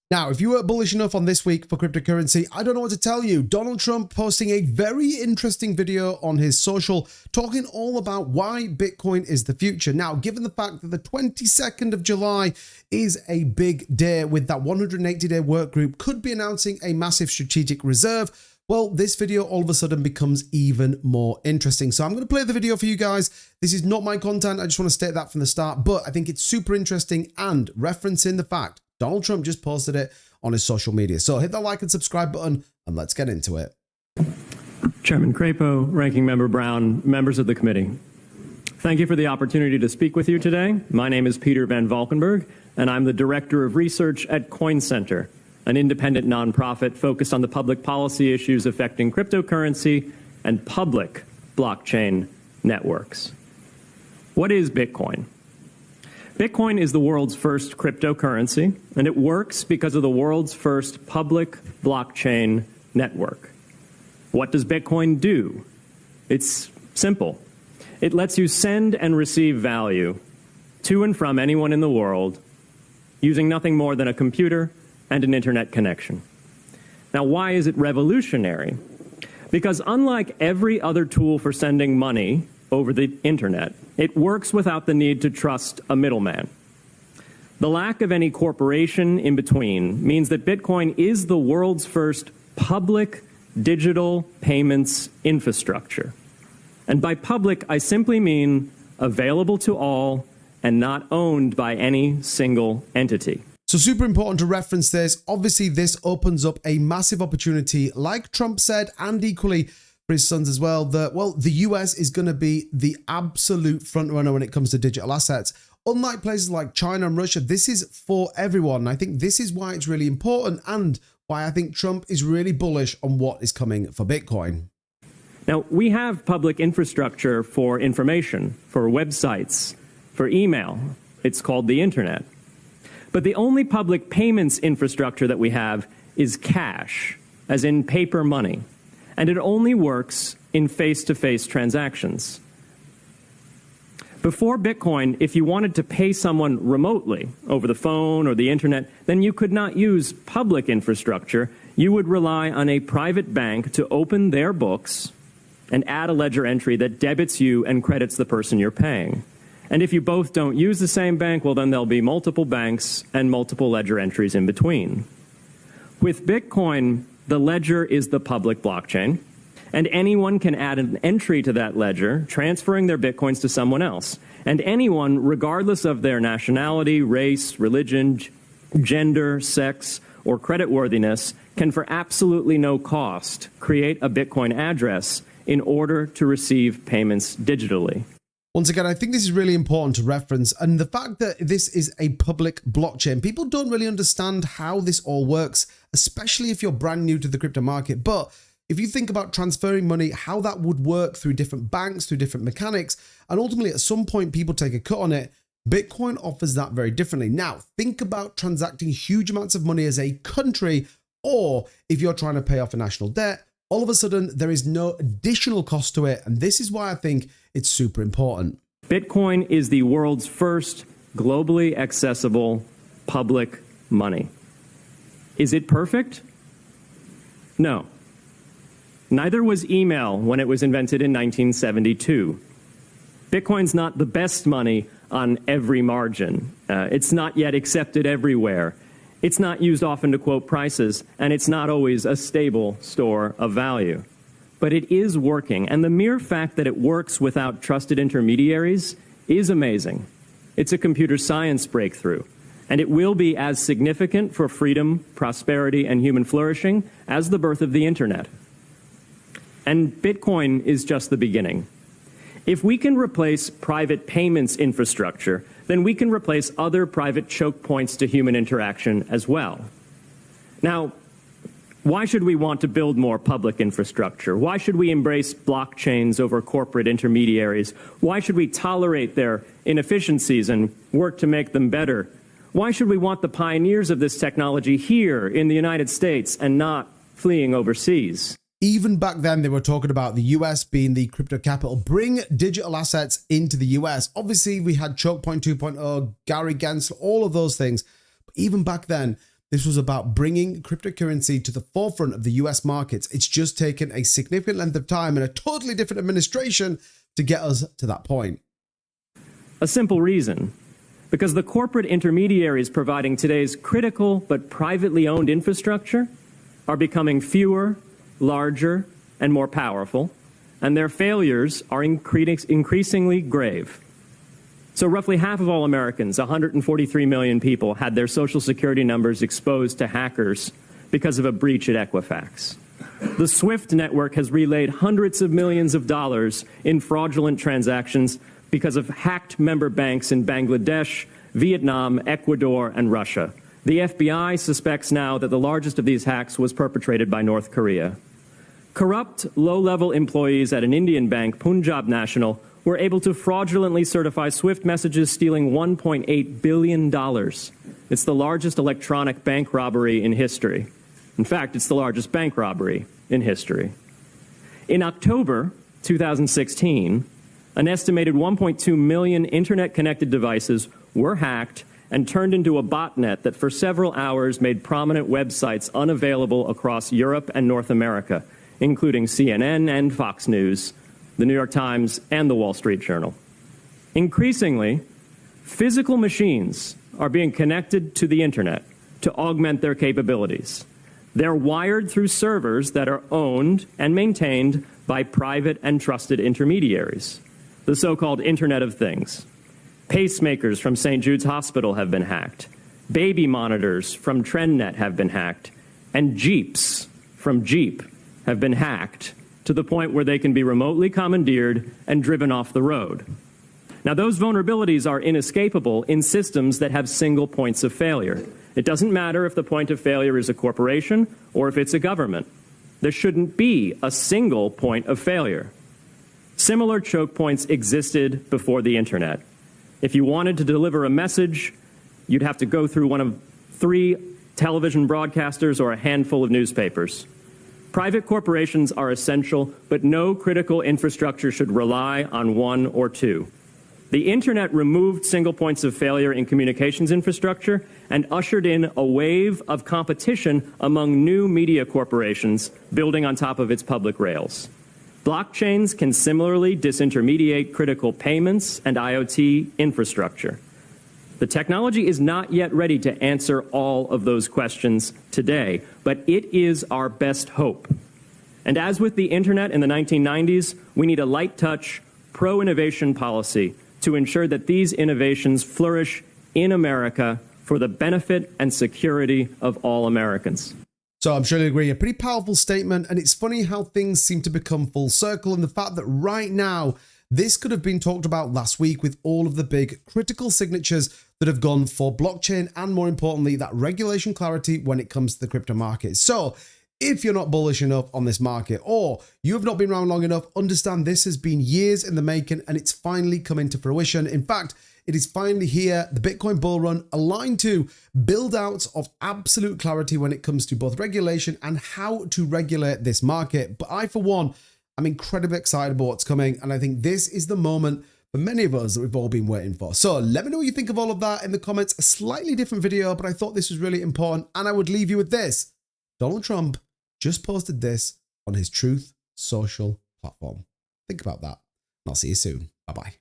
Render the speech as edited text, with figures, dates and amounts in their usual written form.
Now, if you were bullish enough on this week for cryptocurrency, I don't know what to tell you. Donald Trump posting a very interesting video on his social talking all about why Bitcoin is the future. Now, given the fact that the 22nd of July is a big day with that 180-day work group could be announcing a massive strategic reserve, well, this video all of a sudden becomes even more interesting. So I'm going to play the video for you guys. This is not my content. I just want to state that from the start, but I think it's super interesting and referencing the fact Donald Trump just posted it on his social media. So hit that like and subscribe button and let's get into it. Chairman Crapo, Ranking Member Brown, members of the committee. Thank you for the opportunity to speak with you today. My name is Peter Van Valkenburg, and I'm the Director of Research at Coin Center, an independent nonprofit focused on the public policy issues affecting cryptocurrency and public blockchain networks. What is Bitcoin? Bitcoin is the world's first cryptocurrency, and it works because of the world's first public blockchain network. What does Bitcoin do? It's simple. It lets you send and receive value to and from anyone in the world using nothing more than a computer and an internet connection. Now, why is it revolutionary? Because unlike every other tool for sending money over the internet, it works without the need to trust a middleman. The lack of any corporation in between means that Bitcoin is the world's first public digital payments infrastructure. And by public, I simply mean available to all and not owned by any single entity. So super important to reference this. Obviously, this opens up a massive opportunity, like Trump said, and equally for his sons as well, that, well, the US is going to be the absolute front runner when it comes to digital assets. Unlike places like China and Russia, this is for everyone. I think this is why it's really important and why I think Trump is really bullish on what is coming for Bitcoin. Now, we have public infrastructure for information, for websites, for email. It's called the internet. But the only public payments infrastructure that we have is cash, as in paper money. And it only works in face-to-face transactions. Before Bitcoin, if you wanted to pay someone remotely over the phone or the internet, then you could not use public infrastructure. You would rely on a private bank to open their books and add a ledger entry that debits you and credits the person you're paying. And if you both don't use the same bank, well, then there'll be multiple banks and multiple ledger entries in between. With Bitcoin, the ledger is the public blockchain, and anyone can add an entry to that ledger, transferring their Bitcoins to someone else. And anyone, regardless of their nationality, race, religion, gender, sex, or creditworthiness, can for absolutely no cost create a Bitcoin address in order to receive payments digitally. Once again, I think this is really important to reference, and the fact that this is a public blockchain, people don't really understand how this all works, especially if you're brand new to the crypto market. But if you think about transferring money, how that would work through different banks, through different mechanics, and ultimately at some point people take a cut on it, Bitcoin offers that very differently. Now, think about transacting huge amounts of money as a country, or if you're trying to pay off a national debt, all of a sudden there is no additional cost to it. And this is why I think it's super important. Bitcoin is the world's first globally accessible public money. Is it perfect? No. Neither was email when it was invented in 1972. Bitcoin's not the best money on every margin. It's not yet accepted everywhere. It's not used often to quote prices, and it's not always a stable store of value. But it is working, and the mere fact that it works without trusted intermediaries is amazing. It's a computer science breakthrough, and it will be as significant for freedom, prosperity, and human flourishing as the birth of the internet. And Bitcoin is just the beginning. If we can replace private payments infrastructure, then we can replace other private choke points to human interaction as well. Now, why should we want to build more public infrastructure? Why should we embrace blockchains over corporate intermediaries? Why should we tolerate their inefficiencies and work to make them better? Why should we want the pioneers of this technology here in the United States and not fleeing overseas? Even back then, they were talking about the US being the crypto capital. Bring digital assets into the US. Obviously, we had Choke Point 2.0, Gary Gensler, all of those things. But even back then, This was about bringing cryptocurrency to the forefront of the US markets. It's just taken a significant length of time and a totally different administration to get us to that point. A simple reason. Because the corporate intermediaries providing today's critical but privately owned infrastructure are becoming fewer, larger, and more powerful, and their failures are increasingly grave. So roughly half of all Americans, 143 million people, had their Social Security numbers exposed to hackers because of a breach at Equifax. The SWIFT network has relayed hundreds of millions of dollars in fraudulent transactions because of hacked member banks in Bangladesh, Vietnam, Ecuador, and Russia. The FBI suspects now that the largest of these hacks was perpetrated by North Korea. Corrupt, low-level employees at an Indian bank, Punjab National, were able to fraudulently certify SWIFT messages, stealing $1.8 billion. It's the largest electronic bank robbery in history. In fact, it's the largest bank robbery in history. In October 2016, an estimated 1.2 million internet-connected devices were hacked and turned into a botnet that for several hours made prominent websites unavailable across Europe and North America, including CNN and Fox News, the New York Times, and the Wall Street Journal. Increasingly, physical machines are being connected to the internet to augment their capabilities. They're wired through servers that are owned and maintained by private and trusted intermediaries, the so-called Internet of Things. Pacemakers from St. Jude's Hospital have been hacked. Baby monitors from TrendNet have been hacked. And Jeeps from Jeep have been hacked to the point where they can be remotely commandeered and driven off the road. Now, those vulnerabilities are inescapable in systems that have single points of failure. It doesn't matter if the point of failure is a corporation or if it's a government. There shouldn't be a single point of failure. Similar choke points existed before the internet. If you wanted to deliver a message, you'd have to go through one of 3 television broadcasters or a handful of newspapers. Private corporations are essential, but no critical infrastructure should rely on 1 or 2. The internet removed single points of failure in communications infrastructure and ushered in a wave of competition among new media corporations building on top of its public rails. Blockchains can similarly disintermediate critical payments and IoT infrastructure. The technology is not yet ready to answer all of those questions today, but it is our best hope. And as with the internet in the 1990s, we need a light-touch, pro-innovation policy to ensure that these innovations flourish in America for the benefit and security of all Americans. So I'm sure you agree, a pretty powerful statement, and it's funny how things seem to become full circle, and the fact that right now, this could have been talked about last week with all of the big critical signatures that have gone for blockchain and, more importantly, that regulation clarity when it comes to the crypto market. So if you're not bullish enough on this market, or you have not been around long enough, understand this has been years in the making and it's finally coming to fruition. In fact, it is finally here, the Bitcoin bull run, aligned to build outs of absolute clarity when it comes to both regulation and how to regulate this market. But I, for one, I'm incredibly excited about what's coming, and I think this is the moment for many of us that we've all been waiting for. So let me know what you think of all of that in the comments. A slightly different video, but I thought this was really important, and I would leave you with this. Donald Trump just posted this on his Truth Social platform. Think about that, and I'll see you soon. Bye-bye.